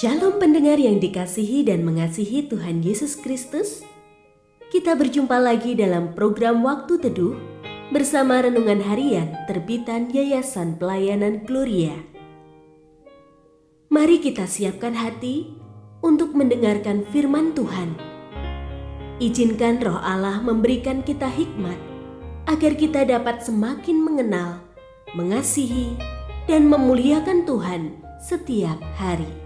Shalom pendengar yang dikasihi dan mengasihi Tuhan Yesus Kristus. Kita berjumpa lagi dalam program Waktu Teduh bersama Renungan Harian terbitan Yayasan Pelayanan Gloria. Mari kita siapkan hati untuk mendengarkan firman Tuhan. Izinkan Roh Allah memberikan kita hikmat agar kita dapat semakin mengenal, mengasihi, dan memuliakan Tuhan setiap hari.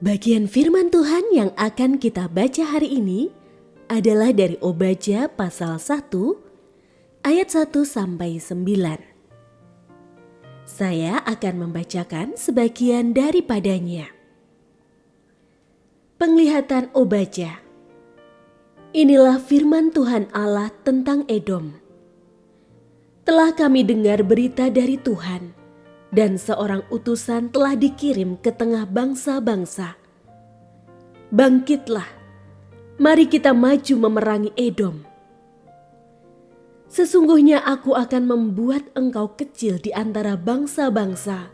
Bagian firman Tuhan yang akan kita baca hari ini adalah dari Obadya pasal 1 ayat 1 sampai 9. Saya akan membacakan sebagian daripadanya. Penglihatan Obadya. Inilah firman Tuhan Allah tentang Edom. Telah kami dengar berita dari Tuhan, dan seorang utusan telah dikirim ke tengah bangsa-bangsa. Bangkitlah, mari kita maju memerangi Edom. Sesungguhnya aku akan membuat engkau kecil di antara bangsa-bangsa.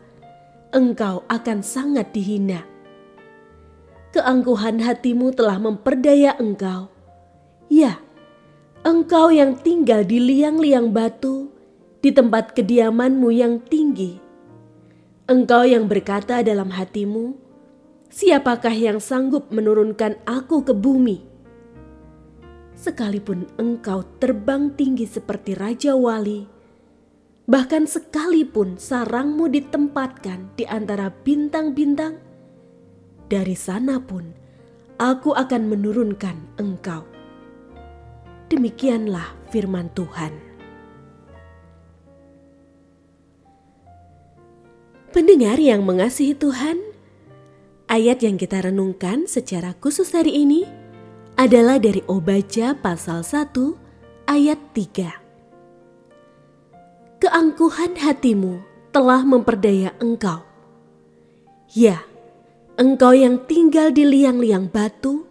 Engkau akan sangat dihina. Keangkuhan hatimu telah memperdaya engkau. Ya, engkau yang tinggal di liang-liang batu, di tempat kediamanmu yang tinggi. Engkau yang berkata dalam hatimu, siapakah yang sanggup menurunkan aku ke bumi? Sekalipun engkau terbang tinggi seperti Raja Wali, bahkan sekalipun sarangmu ditempatkan di antara bintang-bintang, dari sana pun aku akan menurunkan engkau. Demikianlah firman Tuhan. Pendengar yang mengasihi Tuhan, ayat yang kita renungkan secara khusus hari ini adalah dari Obadya pasal 1 ayat 3. Keangkuhan hatimu telah memperdaya engkau. Ya, engkau yang tinggal di liang-liang batu,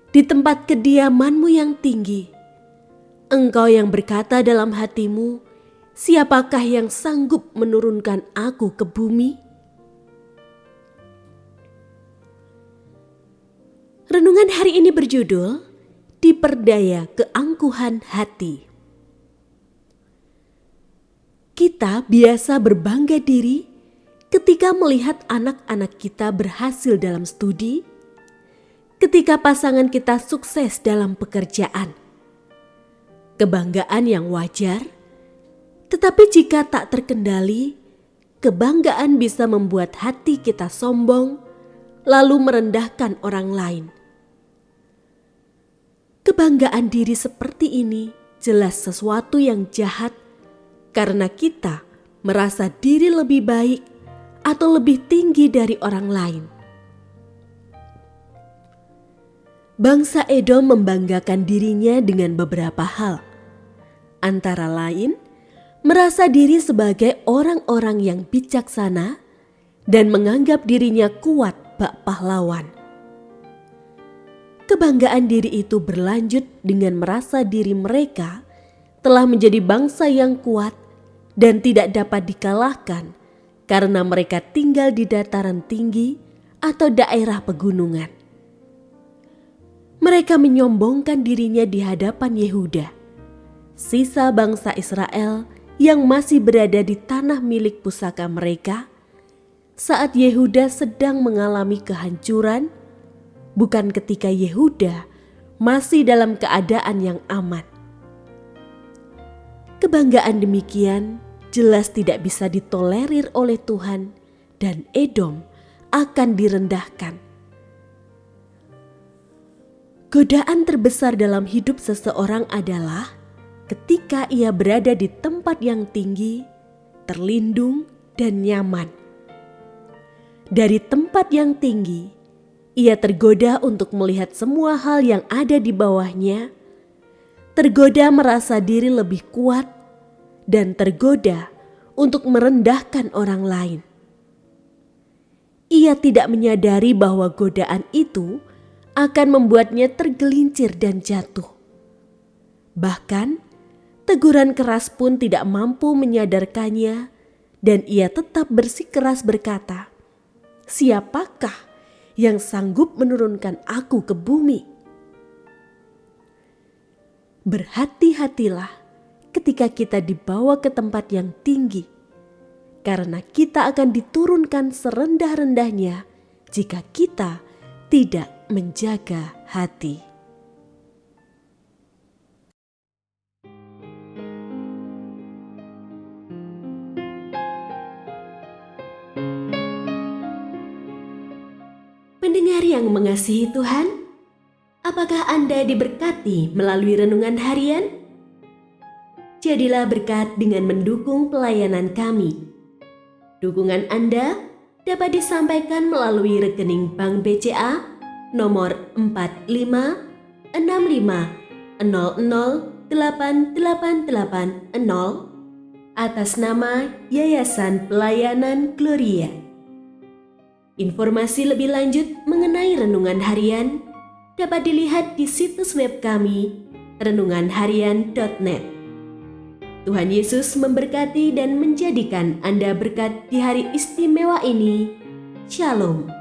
di tempat kediamanmu yang tinggi. Engkau yang berkata dalam hatimu, siapakah yang sanggup menurunkan aku ke bumi? Renungan hari ini berjudul Diperdaya Keangkuhan Hati. Kita biasa berbangga diri ketika melihat anak-anak kita berhasil dalam studi, ketika pasangan kita sukses dalam pekerjaan. Kebanggaan yang wajar. Tetapi jika tak terkendali, kebanggaan bisa membuat hati kita sombong, lalu merendahkan orang lain. Kebanggaan diri seperti ini jelas sesuatu yang jahat karena kita merasa diri lebih baik atau lebih tinggi dari orang lain. Bangsa Edom membanggakan dirinya dengan beberapa hal, antara lain merasa diri sebagai orang-orang yang bijaksana dan menganggap dirinya kuat bak pahlawan. Kebanggaan diri itu berlanjut dengan merasa diri mereka telah menjadi bangsa yang kuat dan tidak dapat dikalahkan karena mereka tinggal di dataran tinggi atau daerah pegunungan. Mereka menyombongkan dirinya di hadapan Yehuda, sisa bangsa Israel yang masih berada di tanah milik pusaka mereka saat Yehuda sedang mengalami kehancuran, bukan ketika Yehuda masih dalam keadaan yang aman. Kebanggaan demikian jelas tidak bisa ditolerir oleh Tuhan dan Edom akan direndahkan. Godaan terbesar dalam hidup seseorang adalah ketika ia berada di tempat yang tinggi, terlindung, dan nyaman. Dari tempat yang tinggi, ia tergoda untuk melihat semua hal yang ada di bawahnya, tergoda merasa diri lebih kuat, dan tergoda untuk merendahkan orang lain. Ia tidak menyadari bahwa godaan itu akan membuatnya tergelincir dan jatuh. Bahkan, teguran keras pun tidak mampu menyadarkannya dan ia tetap bersikeras berkata, "Siapakah yang sanggup menurunkan aku ke bumi?" Berhati-hatilah ketika kita dibawa ke tempat yang tinggi, karena kita akan diturunkan serendah-rendahnya jika kita tidak menjaga hati. Pendengar yang mengasihi Tuhan, apakah Anda diberkati melalui renungan harian? Jadilah berkat dengan mendukung pelayanan kami. Dukungan Anda dapat disampaikan melalui rekening Bank BCA nomor 4565008880 atas nama Yayasan Pelayanan Gloria. Informasi lebih lanjut mengenai renungan harian dapat dilihat di situs web kami renunganharian.net. Tuhan Yesus memberkati dan menjadikan Anda berkat di hari istimewa ini. Shalom.